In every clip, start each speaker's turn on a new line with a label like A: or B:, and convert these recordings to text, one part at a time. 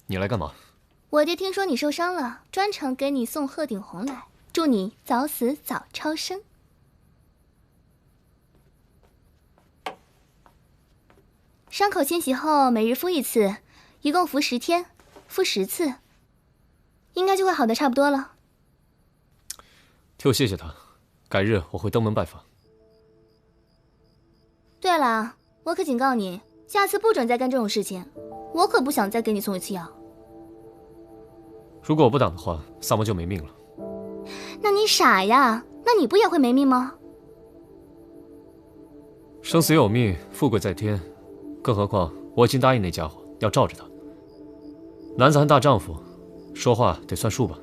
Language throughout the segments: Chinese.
A: 你来干嘛？
B: 我爹听说你受伤了，专程给你送鹤顶红来，祝你早死早超生。伤口清洗后，每日敷1次，一共敷10天，敷10次，应该就会好的差不多了。
A: 替我谢谢他，改日我会登门拜访。
B: 对了，我可警告你，下次不准再干这种事情，我可不想再给你送1次药。
A: 如果我不挡的话，萨摩就没命了。
B: 那你傻呀？那你不也会没命吗？
A: 生死有命，富贵在天。更何况我已经答应那家伙要罩着他。男子汉大丈夫，说话得算数吧。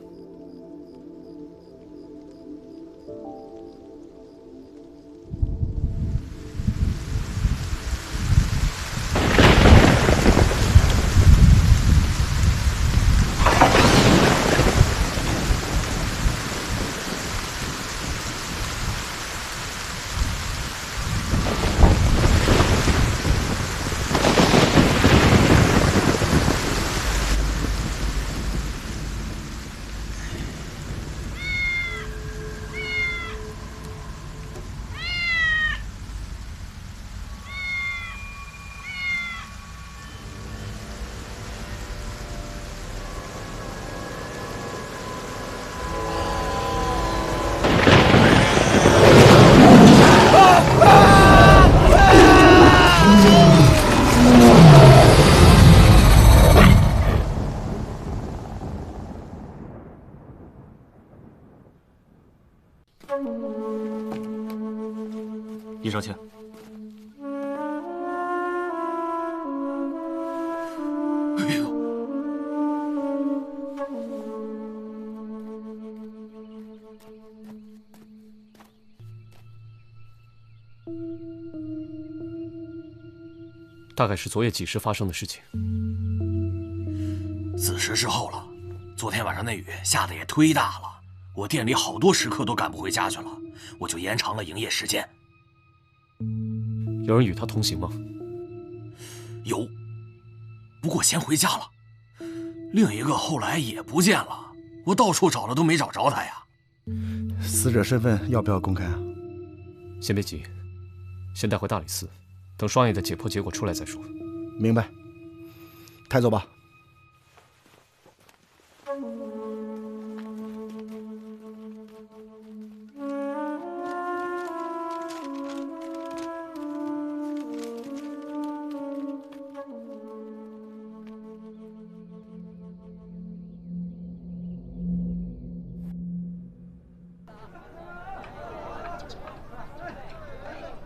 C: 李少卿，哎呦，
A: 大概是昨夜几时发生的事情。
C: 子时之后了。昨天晚上那雨下的也忒大了，我店里好多食客都赶不回家去了，我就延长了营业时间。
A: 有人与他同行吗？
C: 有，不过先回家了。另一个后来也不见了，我到处找了都没找着他呀。
D: 死者身份要不要公开啊？
A: 先别急，先带回大理寺，等双爷的解剖结果出来再说。
D: 明白，抬走吧。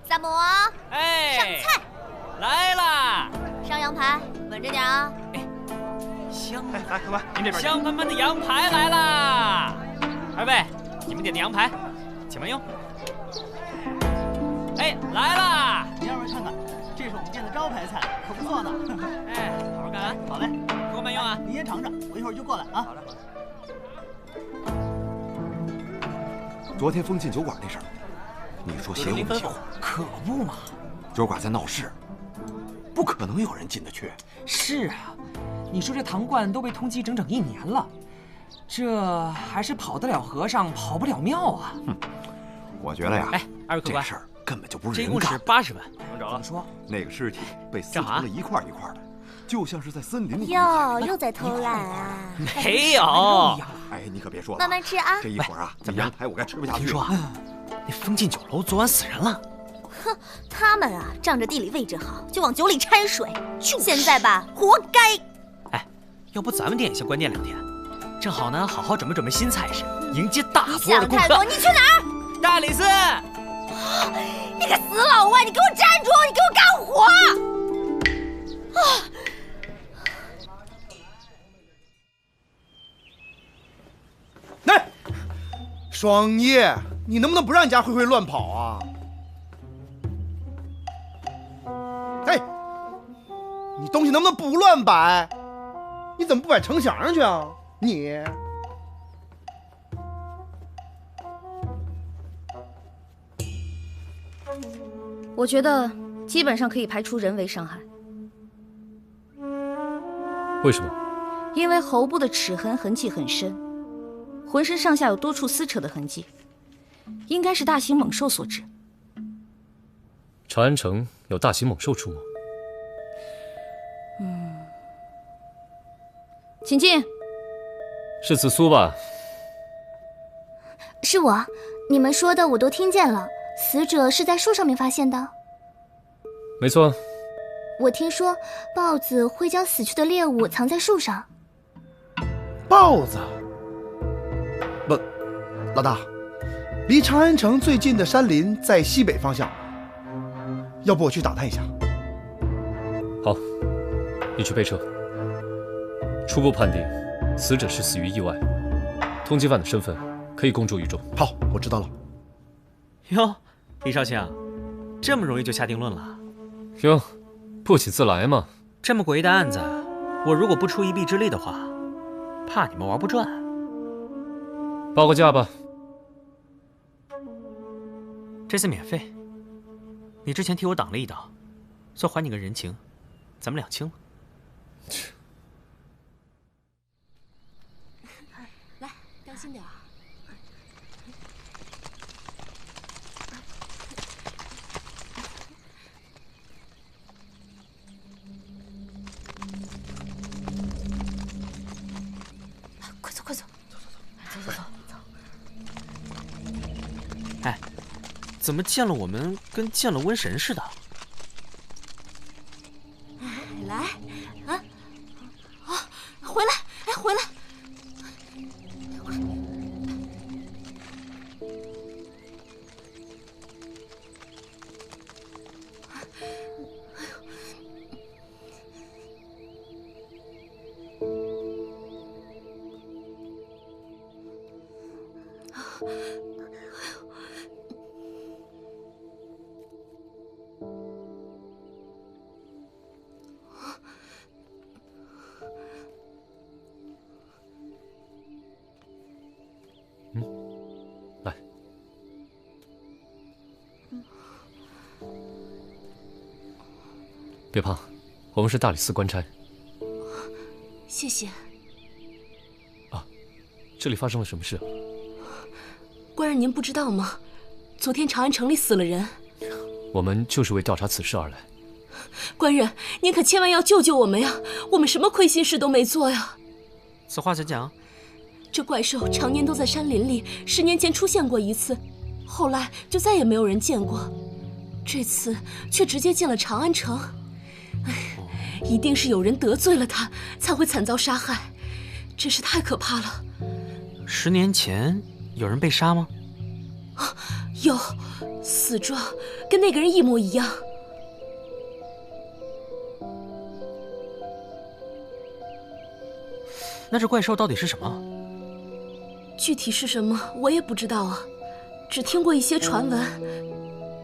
B: 萨摩，
E: 哎，
B: 上菜，
E: 来啦！
B: 上羊排，稳着点啊！
E: 香，
F: 来，客官，您这边
E: 香喷喷的羊排来啦！二位，你们点的羊排，请慢用。哎，来啦！
F: 您二位看看，这是我们店的招牌菜，可不错呢。
E: 哎，好好干啊！
F: 好嘞，
E: 给我慢用啊！
F: 您先尝尝，我一会儿就过来啊。好嘞。
G: 昨天封禁酒馆那事儿，你说邪乎不邪乎？
E: 可不嘛！
G: 酒馆在闹事，不可能有人进得去。
H: 是啊，你说这堂观都被通缉整整1年了，这还是跑得了和尚跑不了庙啊！
G: 哼，我觉得呀，
E: 哎，二位客官，
G: 这事儿根本就不是
E: 这一共是
G: 人干。
E: 80万，能找
H: 怎么说？
G: 那个尸体被撕成了一块一块的，就像是在森林里。
B: 又在偷懒啊！
E: 没有。
G: 哎，你可别说了，
B: 慢慢吃啊！
G: 这一会儿啊，这羊排我该吃不下去了。
E: 听说啊，那封禁酒楼昨晚死人了。
B: 哼，他们啊，仗着地理位置好，就往酒里掺水。现在吧，活该！
E: 哎，要不咱们店也先关店2天，正好呢，好好准备准备新菜式，迎接大
B: 你
E: 多的顾客。
B: 想太多！你去哪儿？
E: 大理寺。
B: 你个死老外，你给我站住！你给我干活！啊！
D: 来，双叶，你能不能不让你家慧慧乱跑啊？哎，你东西能不能不乱摆？你怎么不摆城墙上去啊？你。
I: 我觉得基本上可以排除人为伤害。
A: 为什么？
I: 因为喉部的齿痕迹很深，浑身上下有多处撕扯的痕迹，应该是大型猛兽所致。
A: 长安城有大型猛兽出没？
I: 请进。
A: 是紫苏吧？
B: 是我，你们说的我都听见了。死者是在树上面发现的？
A: 没错。
B: 我听说豹子会将死去的猎物藏在树上。
D: 豹子？不，老大，离长安城最近的山林在西北方向，要不我去打探一下？
A: 好，你去备车。初步判定，死者是死于意外，通缉犯的身份可以公诸于众。
D: 好，我知道了。
E: 哟，李少卿，这么容易就下定论了？
A: 哟，不请自来嘛。
E: 这么诡异的案子，我如果不出一臂之力的话，怕你们玩不转。
A: 报个价吧。
E: 这次免费，你之前替我挡了一刀，算还你个人情，咱们两清了。
B: 来，当心点儿。快走，快走，走。
E: 哎，怎么见了我们跟见了瘟神似的？
B: 来，回来，哎，回来！
A: 来，别怕，我们是大理寺官差。
B: 谢谢。
A: 这里发生了什么事？
J: 官人，您不知道吗？昨天长安城里死了人。
A: 我们就是为调查此事而来。
J: 官人，您可千万要救救我们呀！我们什么亏心事都没做呀。
E: 此话怎讲？
J: 这怪兽常年都在山林里，10年前出现过一次，后来就再也没有人见过。这次却直接进了长安城。哎，一定是有人得罪了他，才会惨遭杀害，真是太可怕了。
E: 10年前有人被杀吗？
J: 有，死状跟那个人一模一样。
E: 那这怪兽到底是什么？
J: 具体是什么我也不知道啊，只听过一些传闻。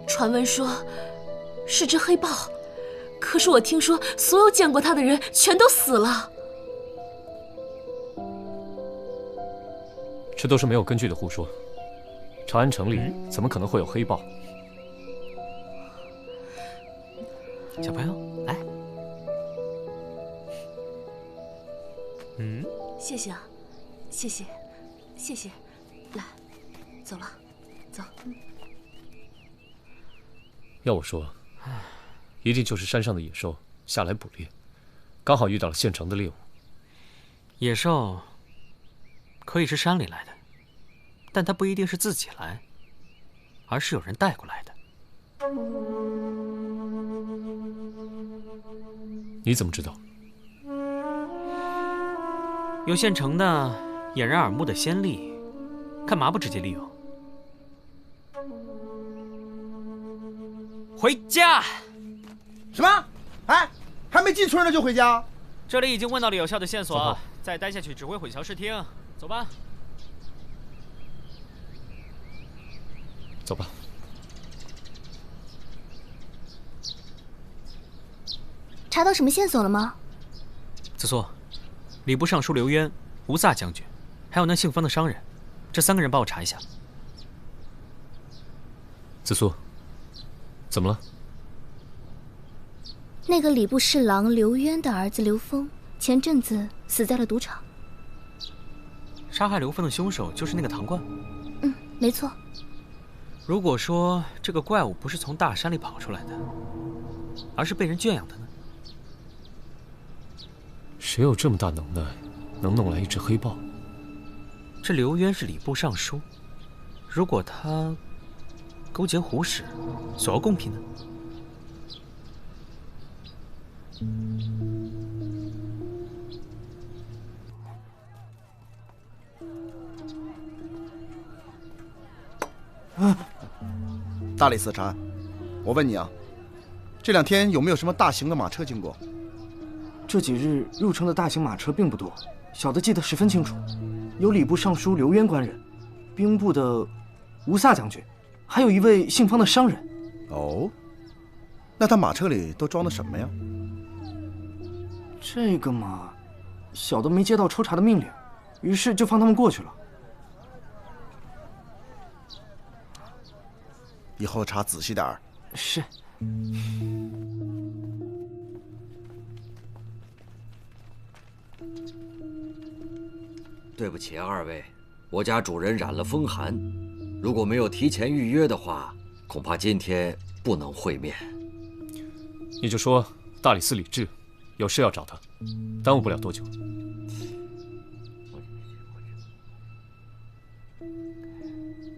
J: 传闻说是只黑豹，可是我听说所有见过它的人全都死了。
A: 这都是没有根据的胡说。长安城里怎么可能会有黑豹？
E: 小朋友，来。
J: 谢谢啊，谢谢，谢谢。来，走了，走。
A: 要我说，一定就是山上的野兽下来捕猎，刚好遇到了县城的猎物。
E: 野兽可以是山里来的，但它不一定是自己来，而是有人带过来的。
A: 你怎么知道？
E: 有现成的掩人耳目的先例，干嘛不直接利用？回家。
D: 什么？哎，还没进村呢就回家？
E: 这里已经问到了有效的线索，再待下去只会混淆视听。走吧。
A: 走吧。
B: 查到什么线索了吗？
E: 子苏，礼部尚书刘渊、吴萨将军，还有那姓方的商人，这3个人帮我查一下。
A: 子苏，怎么了？
B: 那个礼部侍郎刘渊的儿子刘峰，前阵子死在了赌场。
E: 杀害刘峰的凶手就是那个唐冠。
B: 嗯，没错。
E: 如果说这个怪物不是从大山里跑出来的，而是被人圈养的呢？
A: 谁有这么大能耐，能弄来一只黑豹？
E: 这刘渊是礼部尚书，如果他勾结胡使，索要贡品呢？
D: 大理寺禅，我问你啊，这2天有没有什么大型的马车经过？
F: 这几日入城的大型马车并不多，小的记得十分清楚，有礼部尚书刘渊官人，兵部的吴萨将军，还有一位姓方的商人。
D: 哦，那他马车里都装的什么呀？
F: 这个嘛，小的没接到抽查的命令，于是就放他们过去了。
D: 以后查仔细点儿。
F: 是。
K: 对不起啊，二位，我家主人染了风寒，如果没有提前预约的话，恐怕今天不能会面。
A: 你就说大理寺李治有事要找他，耽误不了多久。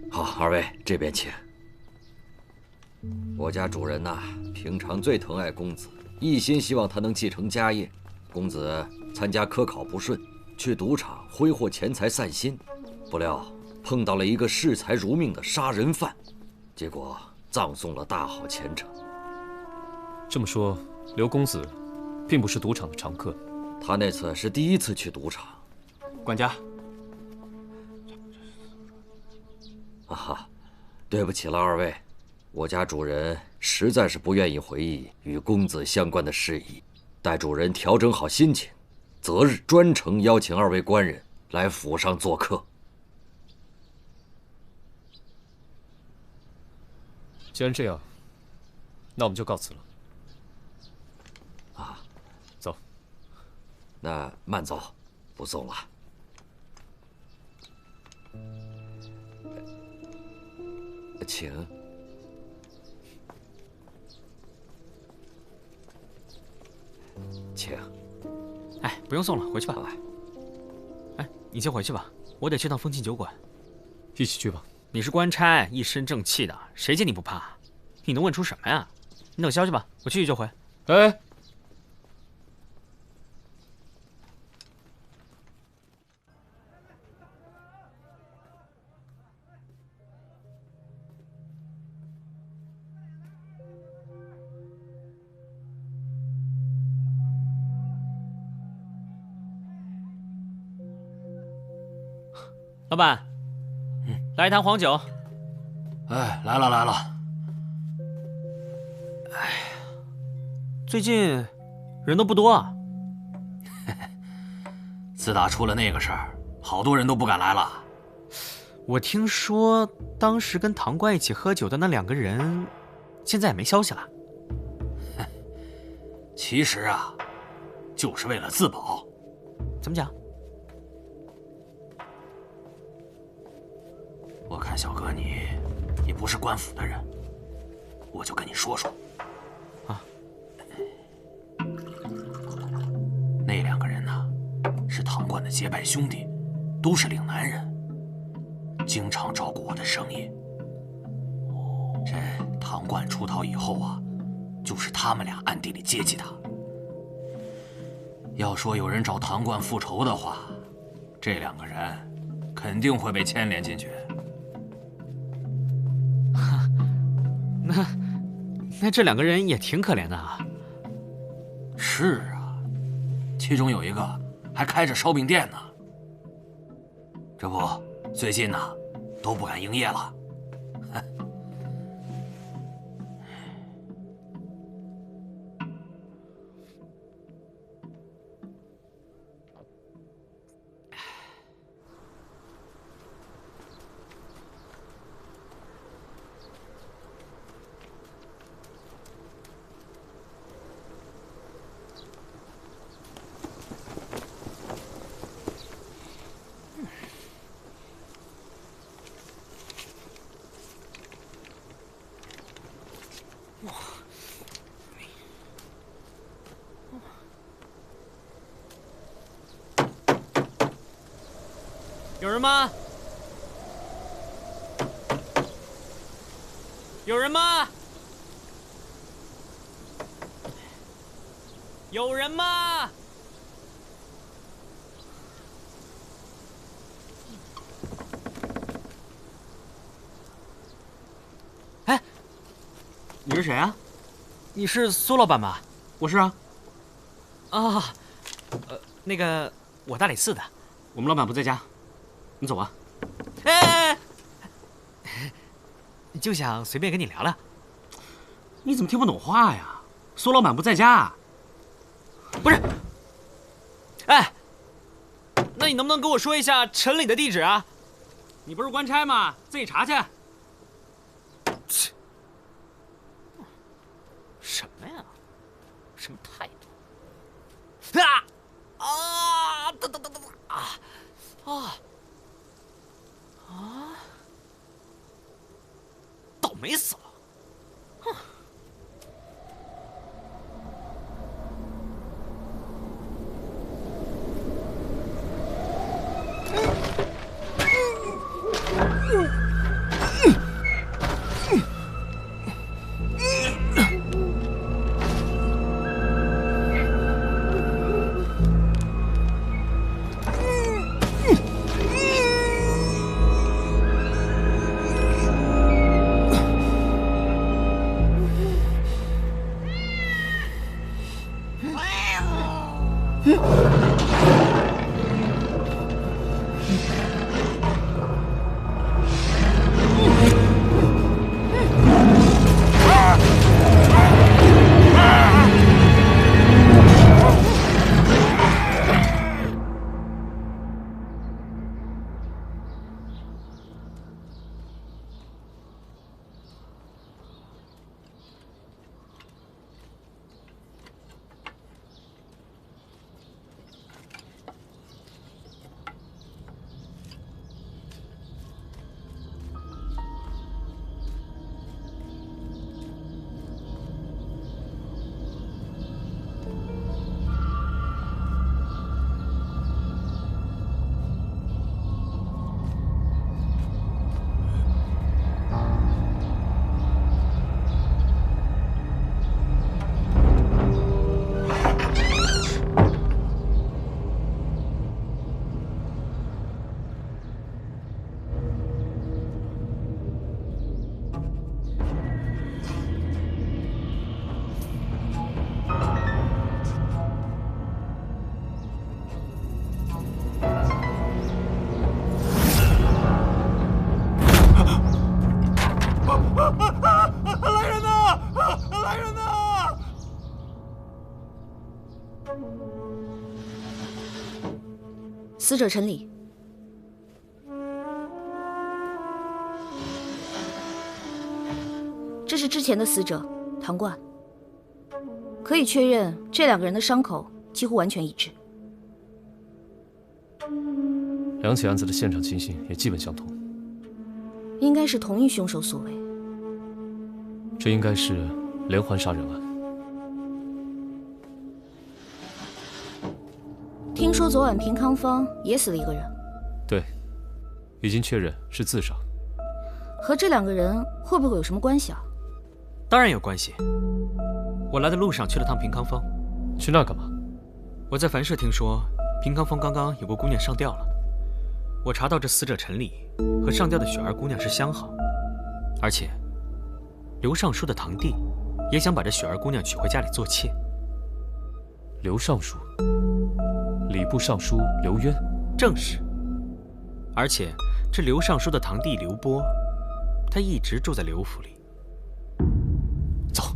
K: 好，二位这边请。我家主人呐，平常最疼爱公子，一心希望他能继承家业。公子参加科考不顺，去赌场挥霍钱财散心，不料碰到了一个视财如命的杀人犯，结果葬送了大好前程。
A: 这么说，刘公子并不是赌场的常客。
K: 他那次是第一次去赌场。
F: 管家。
K: 啊哈，对不起了二位，我家主人实在是不愿意回忆与公子相关的事宜。待主人调整好心情，择日专程邀请二位官人来府上做客。
A: 既然这样，那我们就告辞了。
K: 啊，
A: 走。
K: 那慢走，不送了。请。请。
E: 哎，不用送了，回去吧。哎，你先回去吧，我得去趟风庆酒馆。
A: 一起去吧。
E: 你是官差，一身正气的，谁见你不怕？你能问出什么呀？你等消息吧，我去就回。
A: 哎。
E: 老板，来一坛黄酒。
C: 哎，来了来了。
E: 哎呀，最近人都不多啊。
C: 自打出了那个事儿，好多人都不敢来了。
E: 我听说当时跟唐冠一起喝酒的那2个人，现在也没消息了。
C: 其实啊，就是为了自保。
E: 怎么讲？
C: 我看小哥你不是官府的人，我就跟你说说。
E: 啊，
C: 那2个人呢，是唐冠的结拜兄弟，都是岭南人，经常照顾我的生意。这唐冠出逃以后啊，就是他们俩暗地里接济他。要说有人找唐冠复仇的话，这2个人肯定会被牵连进去。
E: 那这2个人也挺可怜的啊。
C: 是啊，其中有一个还开着烧饼店呢。这不，最近呢都不敢营业了。
E: 人吗？有人吗？有人吗？哎，
F: 你是谁啊？
E: 你是苏老板吧？
F: 我是啊。
E: 啊，那个我大理寺的。
F: 我们老板不在家，你走吧。
E: 哎，就想随便跟你聊聊。
F: 你怎么听不懂话呀？苏老板不在家。
E: 不是。哎，那你能不能给我说一下城里的地址啊？
F: 你不是官差吗？自己查去。
E: 什么呀？什么态度？啊啊！等啊啊啊！倒霉死了！哼！
C: 来人呐！来人呐！
I: 死者陈礼，这是之前的死者唐冠，可以确认这两个人的伤口几乎完全一致。
A: 两起案子的现场情形也基本相同，
I: 应该是同一凶手所为。
A: 这应该是连环杀人案。
I: 听说昨晚平康坊也死了一个人。
A: 对，已经确认是自杀。
I: 和这两个人会不会有什么关系啊？
E: 当然有关系。我来的路上去了趟平康坊。
A: 去那干嘛？
E: 我在樊舍听说平康坊刚刚有个姑娘上吊了。我查到这死者陈礼和上吊的雪儿姑娘是相好，而且刘尚书的堂弟也想把这雪儿姑娘娶回家里做妾。
A: 刘尚书，礼部尚书刘渊，
E: 正是。而且这刘尚书的堂弟刘波，他一直住在刘府里。
A: 走。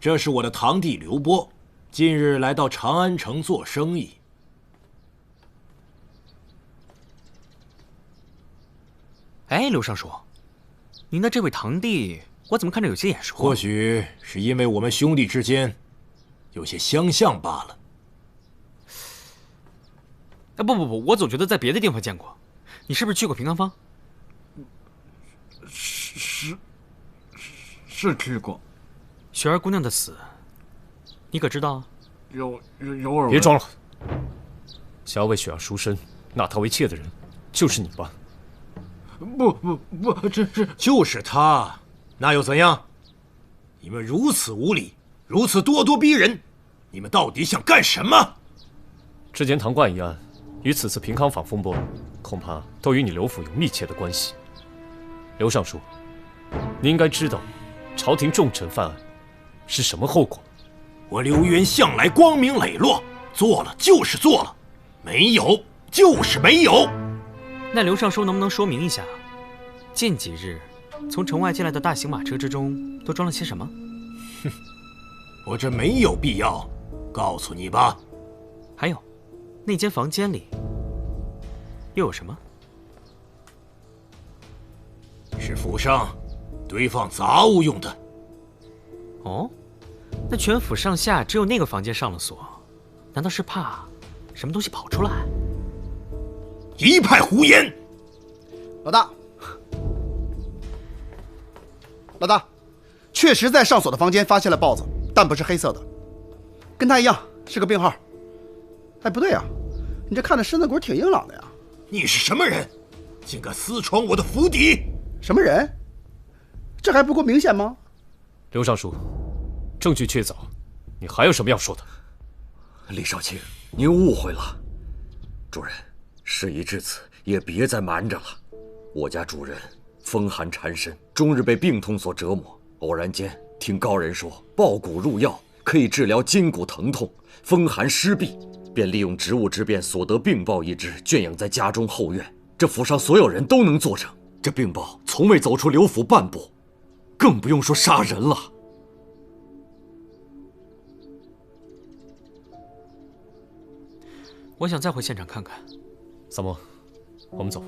C: 这是我的堂弟刘波，近日来到长安城做生意。
E: 哎，刘尚书，您的这位堂弟，我怎么看着有些眼熟？
C: 或许是因为我们兄弟之间有些相像罢了。
E: 哎，不，我总觉得在别的地方见过。你是不是去过平康坊？
L: 是知过。
E: 雪儿姑娘的死，你可知道？
L: 有耳闻。
A: 别装了，想要为雪儿赎身，纳她为妾的人，就是你吧？
L: 不，这
M: 就是他，那又怎样？你们如此无礼，如此咄咄逼人，你们到底想干什么？
A: 之前唐冠一案与此次平康坊风波，恐怕都与你刘府有密切的关系。刘尚书，你应该知道，朝廷重臣犯案是什么后果。
M: 我刘渊向来光明磊落，做了就是做了，没有就是没有。
E: 那刘尚书能不能说明一下，近几日从城外进来的大型马车之中都装了些什么？
M: 哼，我这没有必要告诉你吧。
E: 还有，那间房间里又有什么？
M: 是府上堆放杂物用的。
E: 哦，那全府上下只有那个房间上了锁，难道是怕什么东西跑出来？
M: 一派胡言！
D: 老大，确实在上锁的房间发现了豹子，但不是黑色的，跟他一样是个病号。哎，不对啊，你这看着身子骨挺硬朗的呀。
M: 你是什么人？竟敢私闯我的府邸？
D: 什么人？这还不够明显吗？
A: 刘尚书，证据确凿，你还有什么要说的？
K: 李少卿，您误会了。主人，事已至此，也别再瞒着了。我家主人风寒缠身，终日被病痛所折磨。偶然间听高人说，爆骨入药可以治疗筋骨疼痛、风寒湿痹，便利用职务之便所得病豹一只，圈养在家中后院。这府上所有人都能作证，这病豹从未走出刘府半步，更不用说杀人了。
E: 我想再回现场看看。
A: 萨摩，我们走。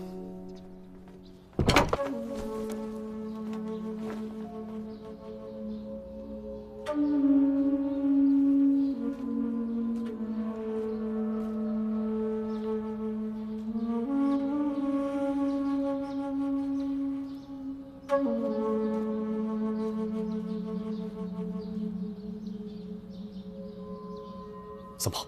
A: 萨摩，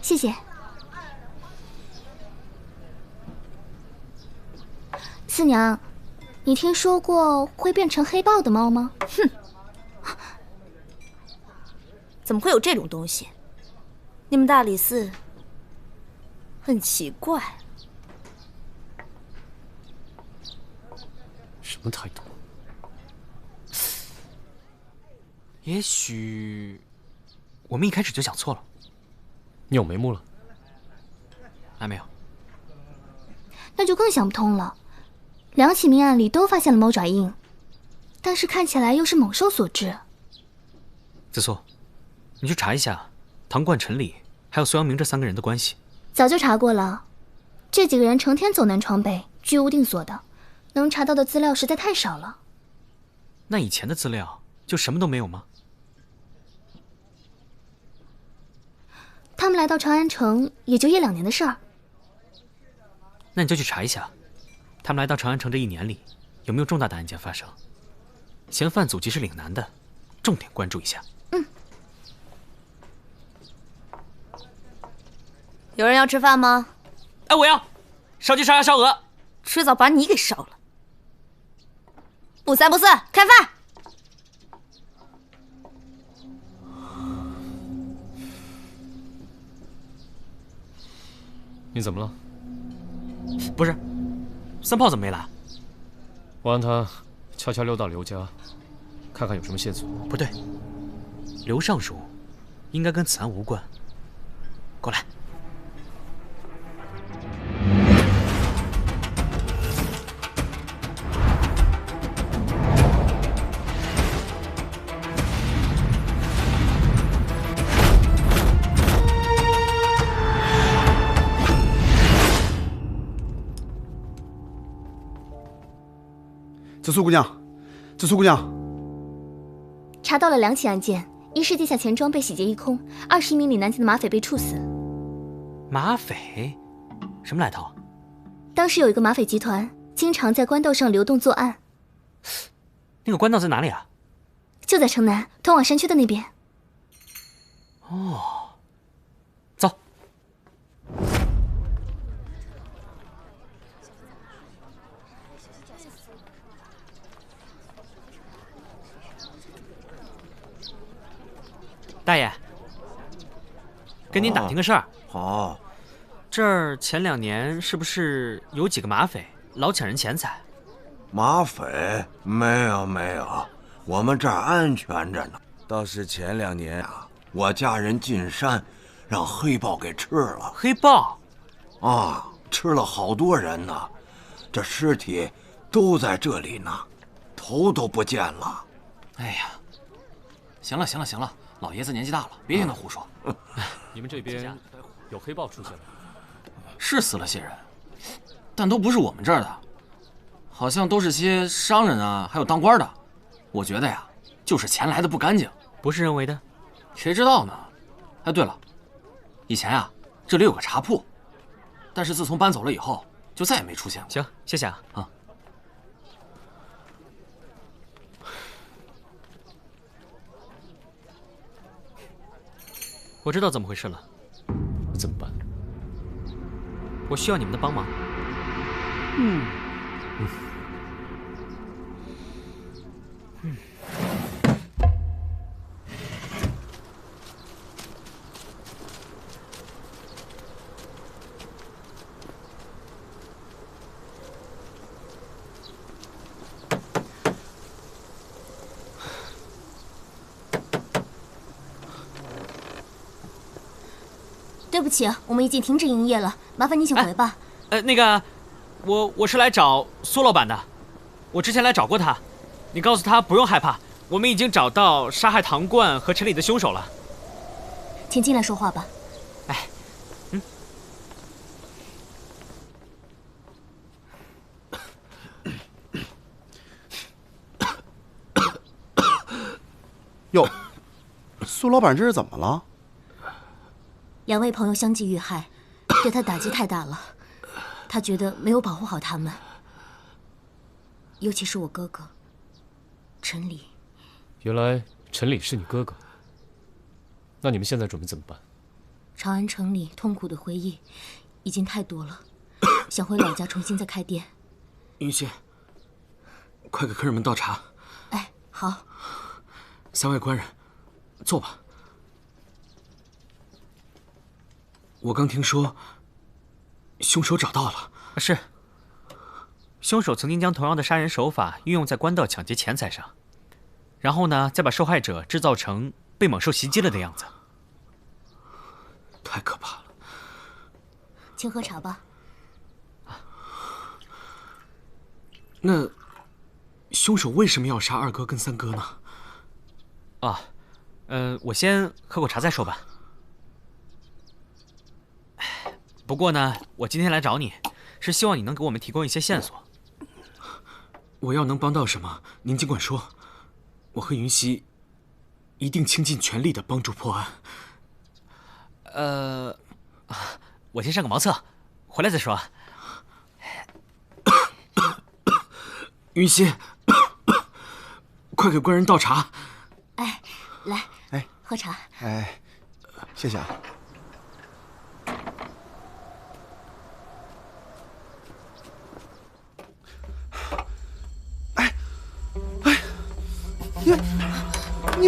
B: 谢谢。四娘，你听说过会变成黑豹的猫吗？
I: 哼，怎么会有这种东西？你们大理寺很奇怪。
A: 什么态度？
E: 也许我们一开始就想错了。
A: 你有眉目了？
E: 还没有。
B: 那就更想不通了。两起命案里都发现了猫爪印，但是看起来又是猛兽所致。
E: 子素，你去查一下唐冠、陈礼还有苏阳明这3个人的关系。
B: 早就查过了，这几个人成天走南闯北，居无定所的，能查到的资料实在太少了。
E: 那以前的资料就什么都没有吗？
B: 他们来到长安城也就1-2年的事儿。
E: 那你就去查一下，他们来到长安城这1年里有没有重大的案件发生，嫌犯祖籍是岭南的，重点关注一下。
I: 有人要吃饭吗？
E: 哎，我要烧鸡、烧鸭、烧鹅，
I: 迟早把你给烧了。不三不四，开饭！
A: 你怎么了？
E: 不是，三炮怎么没来？
A: 我让他悄悄溜到刘家，看看有什么线索。
E: 不对，刘尚书应该跟此案无关。过来。
D: 紫苏姑娘，紫苏姑娘，
B: 查到了2起案件，一是地下钱庄被洗劫一空，2是1名岭南籍的马匪被处死。
E: 马匪，什么来头？
B: 当时有一个马匪集团，经常在官道上流动作案。
E: 那个官道在哪里啊？
B: 就在城南，通往山区的那边。
E: 哦，走。大爷，跟您打听个事儿。
N: 好，
E: 这儿前2年是不是有几个马匪老抢人钱财？
N: 马匪没有，我们这儿安全着呢。倒是前2年啊，我家人进山，让黑豹给吃了。
E: 黑豹？
N: 啊，吃了好多人呢，这尸体都在这里呢，头都不见了。
C: 哎呀，行了。老爷子年纪大了，别听他胡说。
A: 你们这边有黑豹出现吗？
C: 是死了些人，但都不是我们这儿的，好像都是些商人啊，还有当官的。我觉得呀，就是钱来的不干净。
E: 不是人为的？
C: 谁知道呢？哎，对了，以前啊，这里有个茶铺，但是自从搬走了以后，就再也没出现过。
E: 行，谢谢啊。
C: 啊。
E: 我知道怎么回事了。
A: 怎么办？
E: 我需要你们的帮忙。
B: 对不起，我们已经停止营业了，麻烦您请回吧。
E: 那个，我是来找苏老板的，我之前来找过他，你告诉他不用害怕，我们已经找到杀害唐冠和陈理的凶手了。
B: 请进来说话吧。
D: 哟，苏老板这是怎么了
B: ？2位朋友相继遇害，对他打击太大了。他觉得没有保护好他们，尤其是我哥哥陈理。
A: 原来陈理是你哥哥，那你们现在准备怎么办？
B: 长安城里痛苦的回忆已经太多了，想回老家重新再开店。
E: 云溪，快给客人们倒茶。
B: 哎，好。
E: 3位官人，坐吧。我刚听说，凶手找到了。是，凶手曾经将同样的杀人手法运用在官道抢劫钱财上，然后呢，再把受害者制造成被猛兽袭击了的样子。太可怕了。
B: 请喝茶吧。
E: 那凶手为什么要杀2哥跟3哥呢？我先喝口茶再说吧。不过呢，我今天来找你，是希望你能给我们提供一些线索。我要能帮到什么，您尽管说。我和云溪一定倾尽全力的帮助破案。我先上个茅厕，回来再说。云溪，快给官人倒茶。
B: 哎，来，喝茶。
D: 哎，谢谢啊。你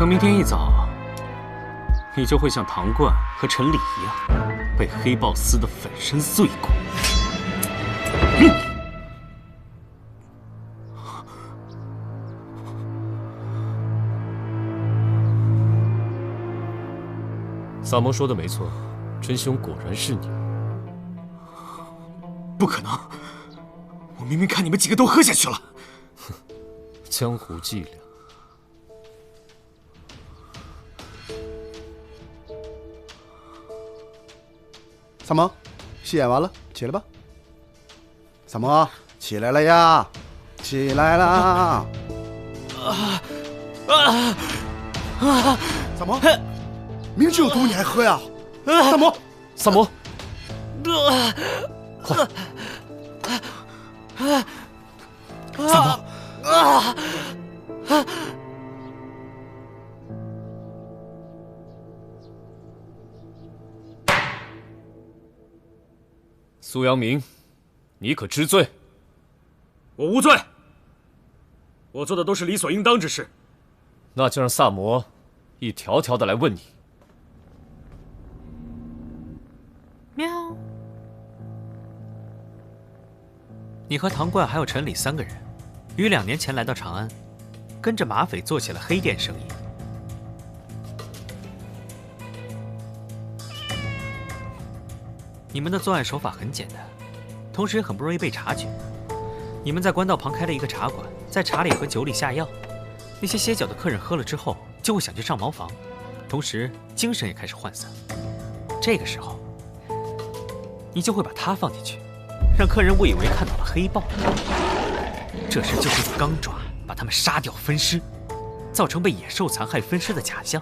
E: 等明天一早，你就会像唐冠和陈理一样，被黑豹撕得粉身碎骨。
A: 萨摩说的没错，真凶果然是你。
E: 不可能！我明明看你们几个都喝下去了。
A: 江湖伎俩。
D: 萨摩，戏演完了，起来吧。萨摩，起来了呀，起来啦！萨摩，明知有毒你还喝呀？萨摩，
A: 萨摩，快！
D: 萨摩，
A: 苏阳明，你可知罪？
E: 我无罪，我做的都是理所应当之事。
A: 那就让萨摩一条条的来问你。
E: 喵。你和唐冠还有陈理3个人，于2年前来到长安，跟着马匪做起了黑店生意。你们的作案手法很简单，同时也很不容易被察觉。你们在官道旁开了一个茶馆，在茶里和酒里下药，那些歇脚的客人喝了之后就会想去上茅房，同时精神也开始涣散。这个时候，你就会把他放进去，让客人误以为看到了黑豹。这时就会用钢爪把他们杀掉分尸，造成被野兽残害分尸的假象，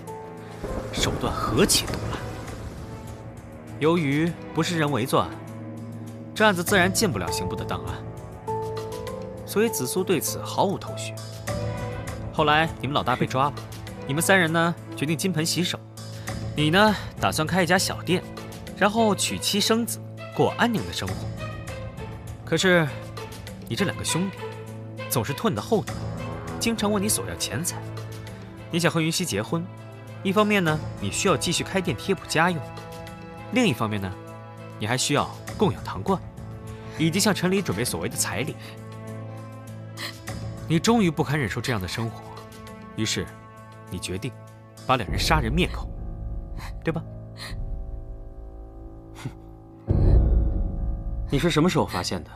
E: 手段何其毒辣。由于不是人为作案，这案子自然进不了刑部的档案，所以子苏对此毫无头绪。后来你们老大被抓了，你们3人呢决定金盆洗手。你呢打算开一家小店，然后娶妻生子，过安宁的生活。可是你这2个兄弟总是拖你的后腿，经常问你索要钱财。你想和云溪结婚，一方面呢你需要继续开店贴补家用，另一方面呢，你还需要供养唐冠，以及向陈理准备所谓的彩礼。你终于不堪忍受这样的生活，于是你决定把2人杀人灭口，对吧？你是什么时候发现的？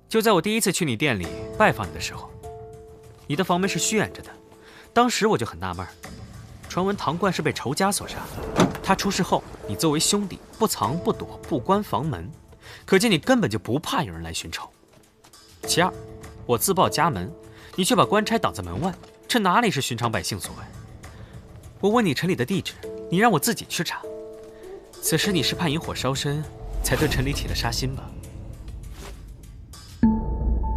E: 就在我第一次去你店里拜访你的时候。你的房门是虚掩着的，当时我就很纳闷，传闻唐冠是被仇家所杀。他出事后，你作为兄弟不藏不躲，不关房门，可见你根本就不怕有人来寻仇。其二，我自报家门，你却把官差挡在门外，这哪里是寻常百姓所为？我问你陈理的地址，你让我自己去查。此时你是怕引火烧身，才对陈理起了杀心吧？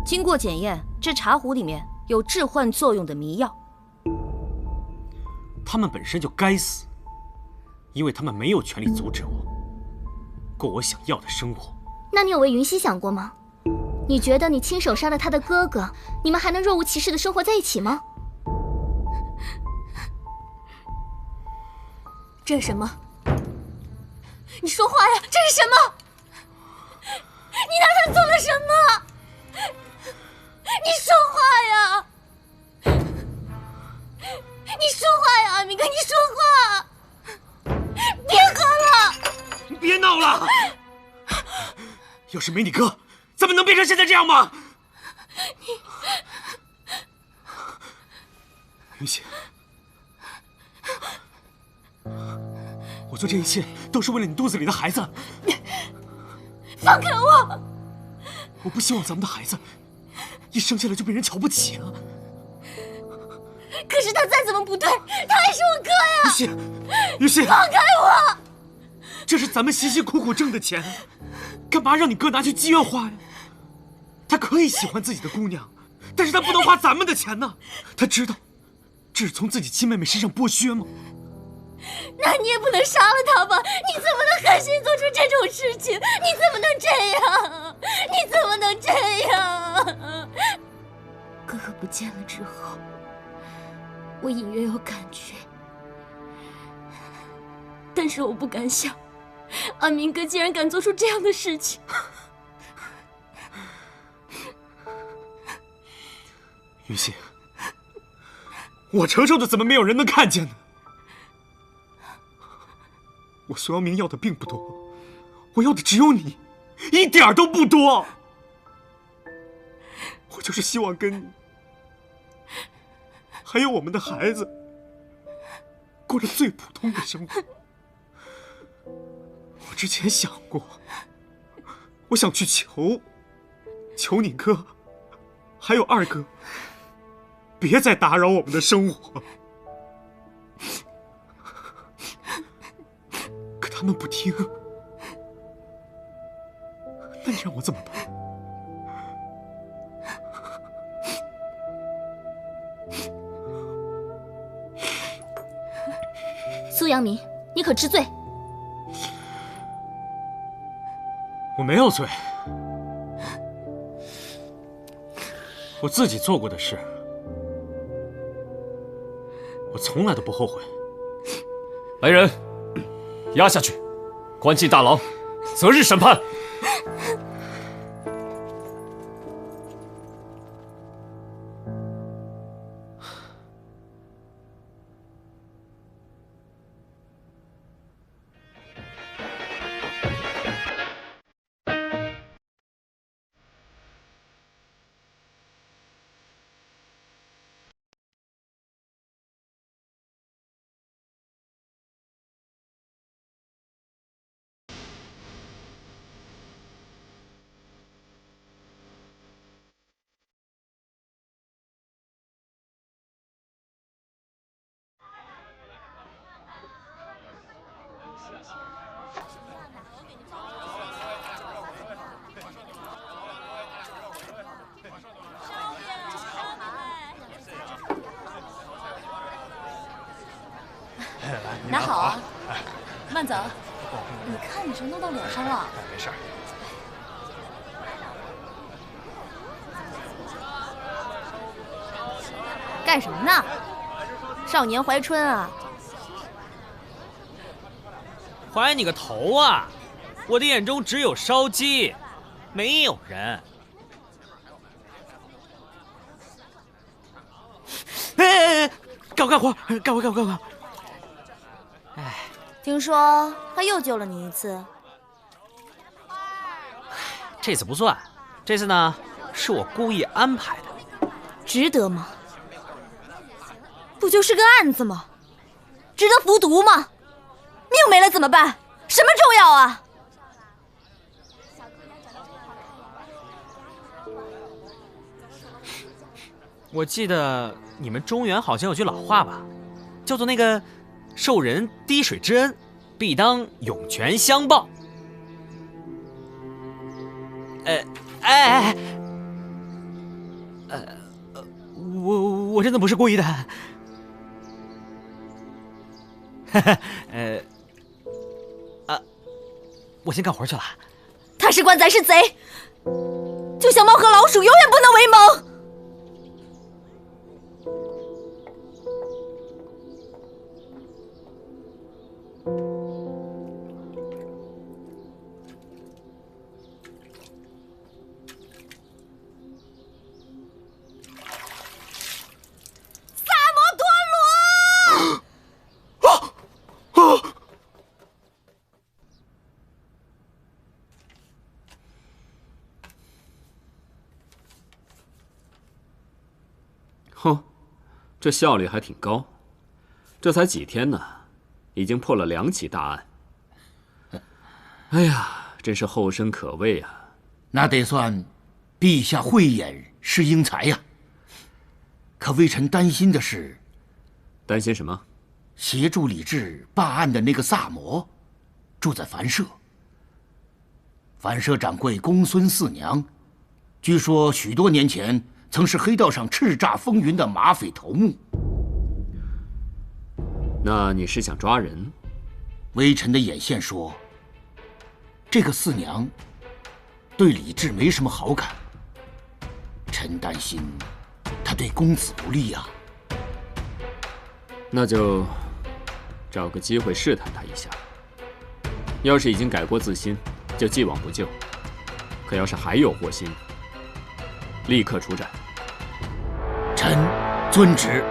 I: 经过检验，这茶壶里面有致幻作用的迷药。
E: 他们本身就该死，因为他们没有权利阻止我过我想要的生活。
B: 那你有为云溪想过吗？你觉得你亲手杀了他的哥哥，你们还能若无其事的生活在一起吗？这是什么？你说话呀！这是什么？你拿他做了什么？你说话呀！你说话呀，阿明哥，你说话！别喝了！
E: 你别闹了！要是没你哥，怎么能变成现在这样吗？云溪，我做这一切都是为了你肚子里的孩子。
B: 放开我！
E: 我不希望咱们的孩子一生下来就被人瞧不起啊！
B: 可是他再怎么不对，他还是我哥呀！
E: 云溪，云溪，
B: 放开我！
E: 这是咱们辛辛苦苦挣的钱，干嘛让你哥拿去妓院花呀？他可以喜欢自己的姑娘，但是他不能花咱们的钱呢。他知道这是从自己亲妹妹身上剥削吗？
B: 那你也不能杀了他吧？你怎么能狠心做出这种事情？你怎么能这样？你怎么能这样？哥哥不见了之后，我隐约有感觉，但是我不敢想，安明哥竟然敢做出这样的事情。
E: 雨欣，我承受的怎么没有人能看见呢？我苏阳明要的并不多，我要的只有你，一点儿都不多。我就是希望跟你，还有我们的孩子，过着最普通的生活。我之前想过，我想去求你哥，还有二哥，别再打扰我们的生活。可他们不听，那你让我怎么办？
B: 苏阳明，你可知罪？
E: 我没有罪，我自己做过的事，我从来都不后悔。
A: 来人，押下去，关进大牢，择日审判。
O: 拿好啊，慢走。你看你这弄到脸上了。
E: 没事。
O: 干什么呢？少年怀春啊！
E: 怀你个头啊！我的眼中只有烧鸡，没有人。哎，干活！哎，
O: 听说他又救了你一次。
E: 这次不算，这次呢是我故意安排的。
O: 值得吗？不就是个案子吗？值得服毒吗？命没了怎么办？什么重要啊？
E: 我记得你们中原好像有句老话吧，叫做那个受人滴水之恩，必当涌泉相报。我真的不是故意的。我先干活去了。
O: 他是官，咱是贼，就像猫和老鼠，永远不能为盟。
P: 哼，这效率还挺高，这才几天呢，已经破了2起大案。哎呀，真是后生可畏啊！
Q: 那得算陛下慧眼识英才呀。可微臣担心的是，
P: 担心什么？
Q: 协助李治办案的那个萨摩，住在樊舍。樊舍掌柜公孙四娘，据说许多年前曾是黑道上叱咤风云的马匪头目。
P: 那你是想抓人？
Q: 微臣的眼线说，这个四娘对李治没什么好感，臣担心她对公子不利呀。
P: 那就找个机会试探他一下。要是已经改过自新，就既往不咎；可要是还有祸心，立刻处斩。
Q: 臣遵旨。